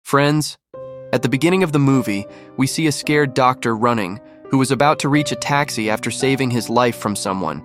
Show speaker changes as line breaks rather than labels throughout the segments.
Friends, at the beginning of the movie, we see a scared doctor running who was about to reach a taxi after saving his life from someone.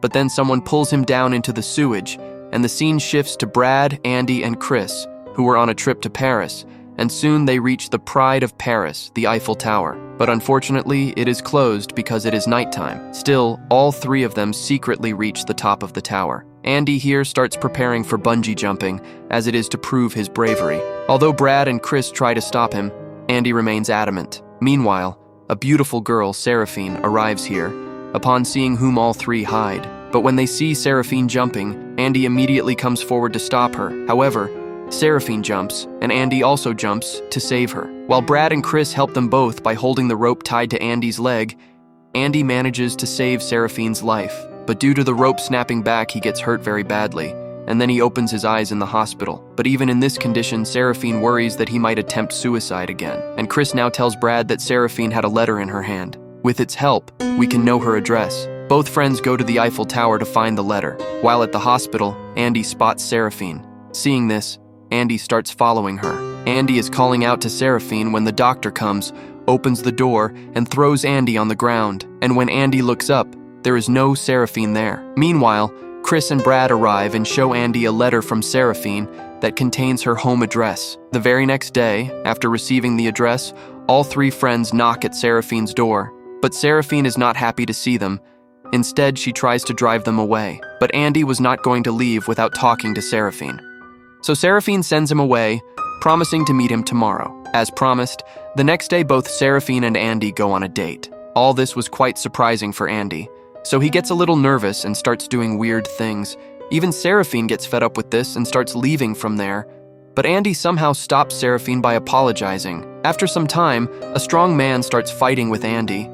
But then someone pulls him down into the sewage, and the scene shifts to Brad, Andy, and Chris, who were on a trip to Paris, and soon they reach the pride of Paris, the Eiffel Tower. But unfortunately, it is closed because it is nighttime. Still, all three of them secretly reach the top of the tower. Andy here starts preparing for bungee jumping, as it is to prove his bravery. Although Brad and Chris try to stop him, Andy remains adamant. Meanwhile, a beautiful girl, Seraphine, arrives here, upon seeing whom all three hide. But when they see Seraphine jumping, Andy immediately comes forward to stop her. However, Seraphine jumps, and Andy also jumps to save her. While Brad and Chris help them both by holding the rope tied to Andy's leg, Andy manages to save Seraphine's life. But due to the rope snapping back, he gets hurt very badly, and then he opens his eyes in the hospital. But even in this condition, Seraphine worries that he might attempt suicide again. And Chris now tells Brad that Seraphine had a letter in her hand. With its help, we can know her address. Both friends go to the Eiffel Tower to find the letter. While at the hospital, Andy spots Seraphine. Seeing this, Andy starts following her. Andy is calling out to Seraphine when the doctor comes, opens the door, and throws Andy on the ground. And when Andy looks up, there is no Seraphine there. Meanwhile, Chris and Brad arrive and show Andy a letter from Seraphine that contains her home address. The very next day, after receiving the address, all three friends knock at Seraphine's door. But Seraphine is not happy to see them. Instead, she tries to drive them away. But Andy was not going to leave without talking to Seraphine. So Seraphine sends him away, promising to meet him tomorrow. As promised, the next day both Seraphine and Andy go on a date. All this was quite surprising for Andy, so he gets a little nervous and starts doing weird things. Even Seraphine gets fed up with this and starts leaving from there. But Andy somehow stops Seraphine by apologizing. After some time, a strong man starts fighting with Andy.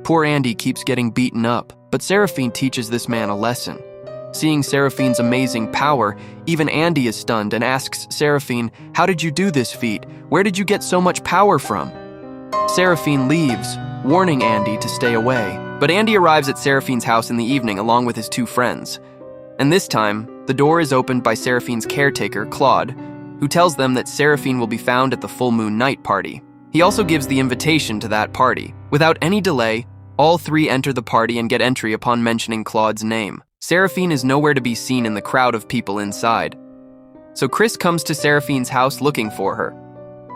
Poor Andy keeps getting beaten up, but Seraphine teaches this man a lesson. Seeing Seraphine's amazing power, even Andy is stunned and asks Seraphine, "How did you do this feat? Where did you get so much power from?" Seraphine leaves, warning Andy to stay away. But Andy arrives at Seraphine's house in the evening along with his two friends. And this time, the door is opened by Seraphine's caretaker, Claude, who tells them that Seraphine will be found at the full moon night party. He also gives the invitation to that party. Without any delay, all three enter the party and get entry upon mentioning Claude's name. Seraphine is nowhere to be seen in the crowd of people inside. So Chris comes to Seraphine's house looking for her.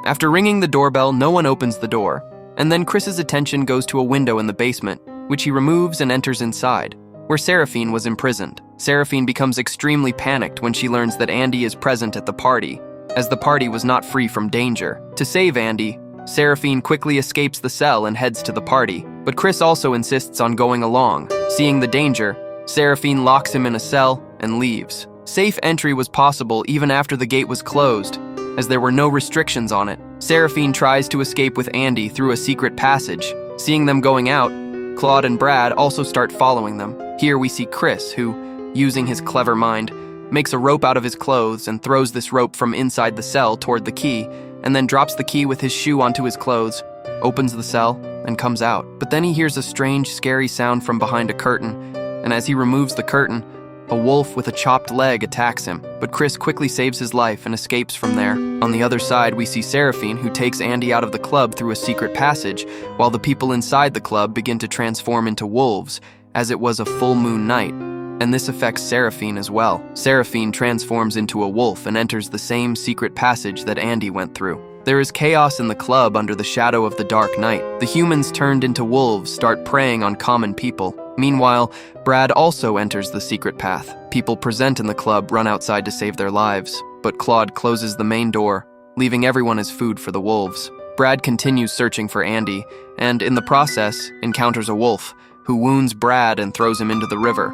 After ringing the doorbell, no one opens the door, and then Chris's attention goes to a window in the basement, which he removes and enters inside, where Seraphine was imprisoned. Seraphine becomes extremely panicked when she learns that Andy is present at the party, as the party was not free from danger. To save Andy, Seraphine quickly escapes the cell and heads to the party, but Chris also insists on going along. Seeing the danger, Seraphine locks him in a cell and leaves. Safe entry was possible even after the gate was closed, as there were no restrictions on it. Seraphine tries to escape with Andy through a secret passage. Seeing them going out, Claude and Brad also start following them. Here we see Chris, who, using his clever mind, makes a rope out of his clothes and throws this rope from inside the cell toward the key, and then drops the key with his shoe onto his clothes, opens the cell, and comes out. But then he hears a strange, scary sound from behind a curtain, and as he removes the curtain, a wolf with a chopped leg attacks him, but Chris quickly saves his life and escapes from there. On the other side, we see Seraphine, who takes Andy out of the club through a secret passage, while the people inside the club begin to transform into wolves, as it was a full moon night, and this affects Seraphine as well. Seraphine transforms into a wolf and enters the same secret passage that Andy went through. There is chaos in the club under the shadow of the dark night. The humans turned into wolves start preying on common people. Meanwhile, Brad also enters the secret path. People present in the club run outside to save their lives, but Claude closes the main door, leaving everyone as food for the wolves. Brad continues searching for Andy, and in the process, encounters a wolf, who wounds Brad and throws him into the river.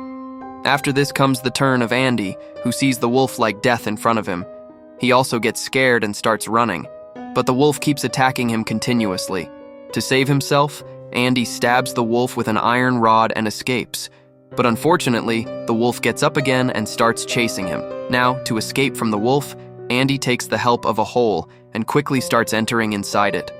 After this comes the turn of Andy, who sees the wolf-like death in front of him. He also gets scared and starts running, but the wolf keeps attacking him continuously. To save himself, Andy stabs the wolf with an iron rod and escapes. But unfortunately, the wolf gets up again and starts chasing him. Now, to escape from the wolf, Andy takes the help of a hole and quickly starts entering inside it.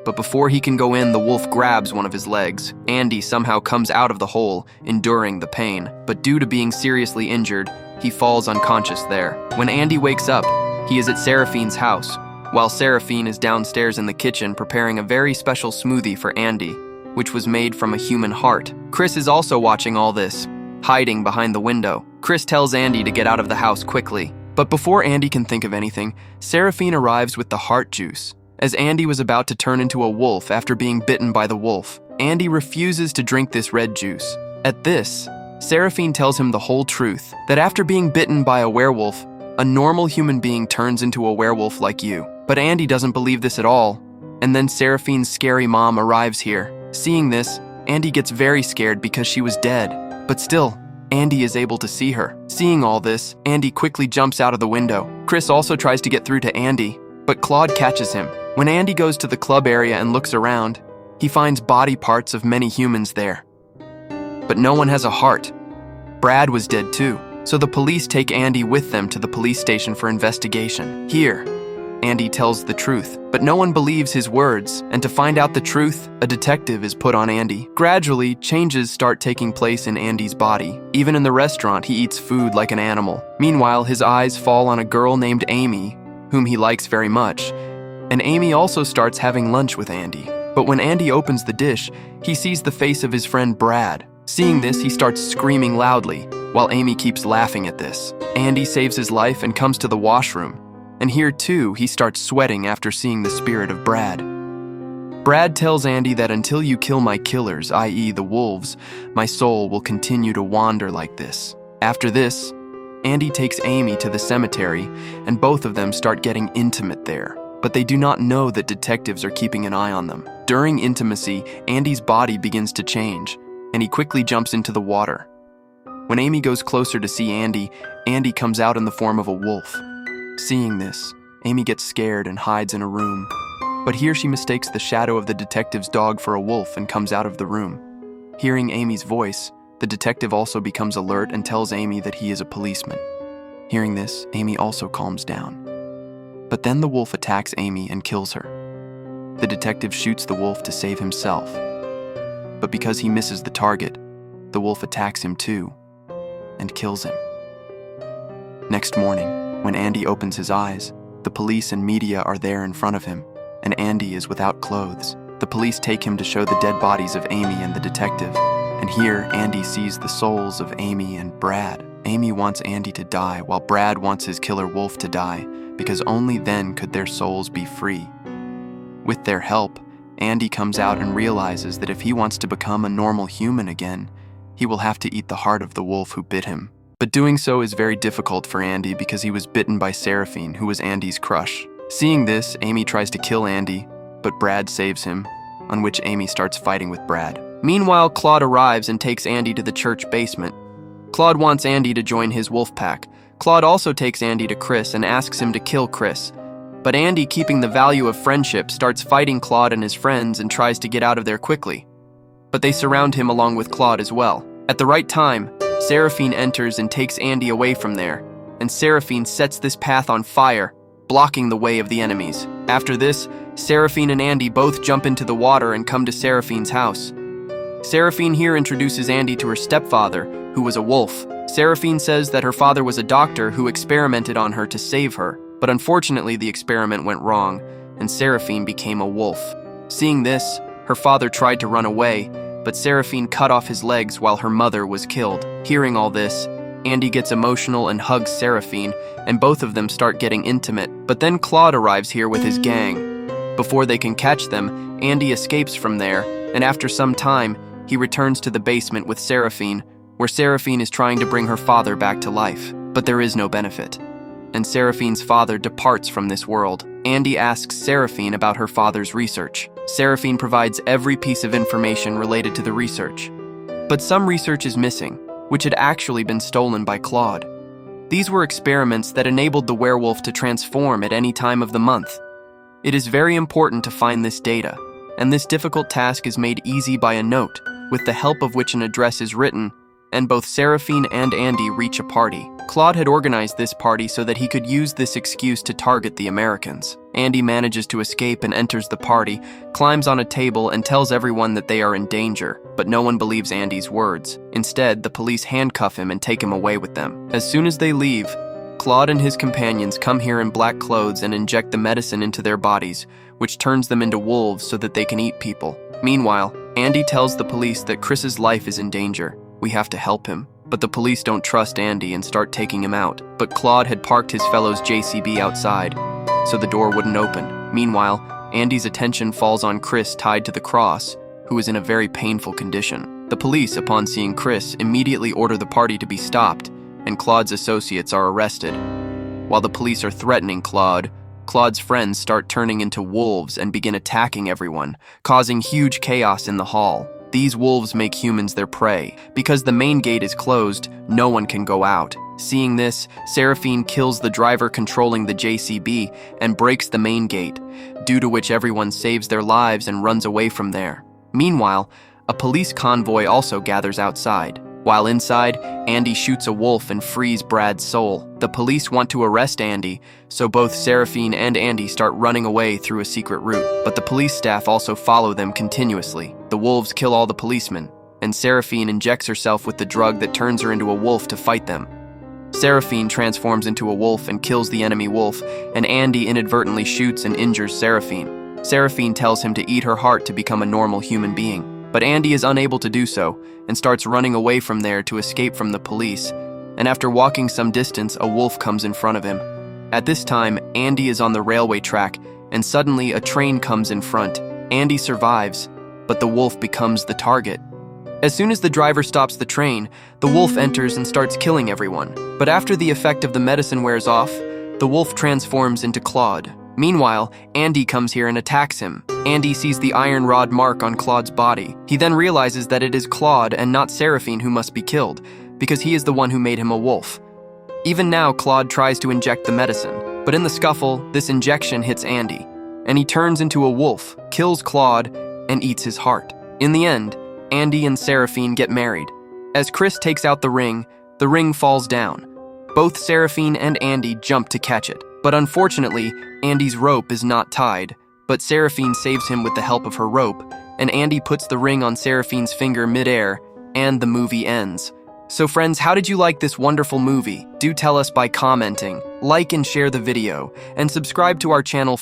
But before he can go in, the wolf grabs one of his legs. Andy somehow comes out of the hole, enduring the pain. But due to being seriously injured, he falls unconscious there. When Andy wakes up, he is at Seraphine's house, while Seraphine is downstairs in the kitchen preparing a very special smoothie for Andy, which was made from a human heart. Chris is also watching all this, hiding behind the window. Chris tells Andy to get out of the house quickly. But before Andy can think of anything, Seraphine arrives with the heart juice. As Andy was about to turn into a wolf after being bitten by the wolf, Andy refuses to drink this red juice. At this, Seraphine tells him the whole truth, that after being bitten by a werewolf, a normal human being turns into a werewolf like you. But Andy doesn't believe this at all, and then Seraphine's scary mom arrives here. Seeing this, Andy gets very scared because she was dead, but still, Andy is able to see her. Seeing all this, Andy quickly jumps out of the window. Chris also tries to get through to Andy, but Claude catches him. When Andy goes to the club area and looks around, he finds body parts of many humans there. But no one has a heart. Brad was dead too, so the police take Andy with them to the police station for investigation. Here, Andy tells the truth, but no one believes his words, and to find out the truth, a detective is put on Andy. Gradually, changes start taking place in Andy's body. Even in the restaurant, he eats food like an animal. Meanwhile, his eyes fall on a girl named Amy, whom he likes very much, and Amy also starts having lunch with Andy. But when Andy opens the dish, he sees the face of his friend Brad. Seeing this, he starts screaming loudly, while Amy keeps laughing at this. Andy saves his life and comes to the washroom. And here too, he starts sweating after seeing the spirit of Brad. Brad tells Andy that until you kill my killers, i.e. the wolves, my soul will continue to wander like this. After this, Andy takes Amy to the cemetery, and both of them start getting intimate there. But they do not know that detectives are keeping an eye on them. During intimacy, Andy's body begins to change, and he quickly jumps into the water. When Amy goes closer to see Andy, Andy comes out in the form of a wolf. Seeing this, Amy gets scared and hides in a room. But here she mistakes the shadow of the detective's dog for a wolf and comes out of the room. Hearing Amy's voice, the detective also becomes alert and tells Amy that he is a policeman. Hearing this, Amy also calms down. But then the wolf attacks Amy and kills her. The detective shoots the wolf to save himself. But because he misses the target, the wolf attacks him too and kills him. Next morning, when Andy opens his eyes, the police and media are there in front of him, and Andy is without clothes. The police take him to show the dead bodies of Amy and the detective, and here Andy sees the souls of Amy and Brad. Amy wants Andy to die, while Brad wants his killer wolf to die, because only then could their souls be free. With their help, Andy comes out and realizes that if he wants to become a normal human again, he will have to eat the heart of the wolf who bit him. But doing so is very difficult for Andy because he was bitten by Seraphine, who was Andy's crush. Seeing this, Amy tries to kill Andy, but Brad saves him, on which Amy starts fighting with Brad. Meanwhile, Claude arrives and takes Andy to the church basement. Claude wants Andy to join his wolf pack. Claude also takes Andy to Chris and asks him to kill Chris. But Andy, keeping the value of friendship, starts fighting Claude and his friends and tries to get out of there quickly. But they surround him along with Claude as well. At the right time, Seraphine enters and takes Andy away from there, and Seraphine sets this path on fire, blocking the way of the enemies. After this, Seraphine and Andy both jump into the water and come to Seraphine's house. Seraphine here introduces Andy to her stepfather, who was a wolf. Seraphine says that her father was a doctor who experimented on her to save her, but unfortunately the experiment went wrong, and Seraphine became a wolf. Seeing this, her father tried to run away, but Seraphine cut off his legs while her mother was killed. Hearing all this, Andy gets emotional and hugs Seraphine, and both of them start getting intimate. But then Claude arrives here with his gang. Before they can catch them, Andy escapes from there, and after some time, he returns to the basement with Seraphine, where Seraphine is trying to bring her father back to life. But there is no benefit, and Seraphine's father departs from this world. Andy asks Seraphine about her father's research. Seraphine provides every piece of information related to the research. But some research is missing, which had actually been stolen by Claude. These were experiments that enabled the werewolf to transform at any time of the month. It is very important to find this data, and this difficult task is made easy by a note, with the help of which an address is written, and both Seraphine and Andy reach a party. Claude had organized this party so that he could use this excuse to target the Americans. Andy manages to escape and enters the party, climbs on a table, and tells everyone that they are in danger, but no one believes Andy's words. Instead, the police handcuff him and take him away with them. As soon as they leave, Claude and his companions come here in black clothes and inject the medicine into their bodies, which turns them into wolves so that they can eat people. Meanwhile, Andy tells the police that Chris's life is in danger. We have to help him. But the police don't trust Andy and start taking him out. But Claude had parked his fellow's JCB outside, so the door wouldn't open. Meanwhile, Andy's attention falls on Chris tied to the cross, who is in a very painful condition. The police, upon seeing Chris, immediately order the party to be stopped, and Claude's associates are arrested. While the police are threatening Claude's friends start turning into wolves and begin attacking everyone, causing huge chaos in the hall. These wolves make humans their prey. Because the main gate is closed, no one can go out. Seeing this, Seraphine kills the driver controlling the JCB and breaks the main gate, due to which everyone saves their lives and runs away from there. Meanwhile, a police convoy also gathers outside. While inside, Andy shoots a wolf and frees Brad's soul. The police want to arrest Andy, so both Seraphine and Andy start running away through a secret route. But the police staff also follow them continuously. The wolves kill all the policemen, and Seraphine injects herself with the drug that turns her into a wolf to fight them. Seraphine transforms into a wolf and kills the enemy wolf, and Andy inadvertently shoots and injures Seraphine. Seraphine tells him to eat her heart to become a normal human being. But Andy is unable to do so, and starts running away from there to escape from the police, and after walking some distance, a wolf comes in front of him. At this time, Andy is on the railway track, and suddenly a train comes in front. Andy survives, but the wolf becomes the target. As soon as the driver stops the train, the wolf enters and starts killing everyone. But after the effect of the medicine wears off, the wolf transforms into Claude. Meanwhile, Andy comes here and attacks him. Andy sees the iron rod mark on Claude's body. He then realizes that it is Claude and not Seraphine who must be killed, because he is the one who made him a wolf. Even now, Claude tries to inject the medicine, but in the scuffle, this injection hits Andy, and he turns into a wolf, kills Claude, and eats his heart. In the end, Andy and Seraphine get married. As Chris takes out the ring falls down. Both Seraphine and Andy jump to catch it, but unfortunately, Andy's rope is not tied, but Seraphine saves him with the help of her rope, and Andy puts the ring on Seraphine's finger mid-air, and the movie ends. So friends, how did you like this wonderful movie? Do tell us by commenting, like and share the video, and subscribe to our channel.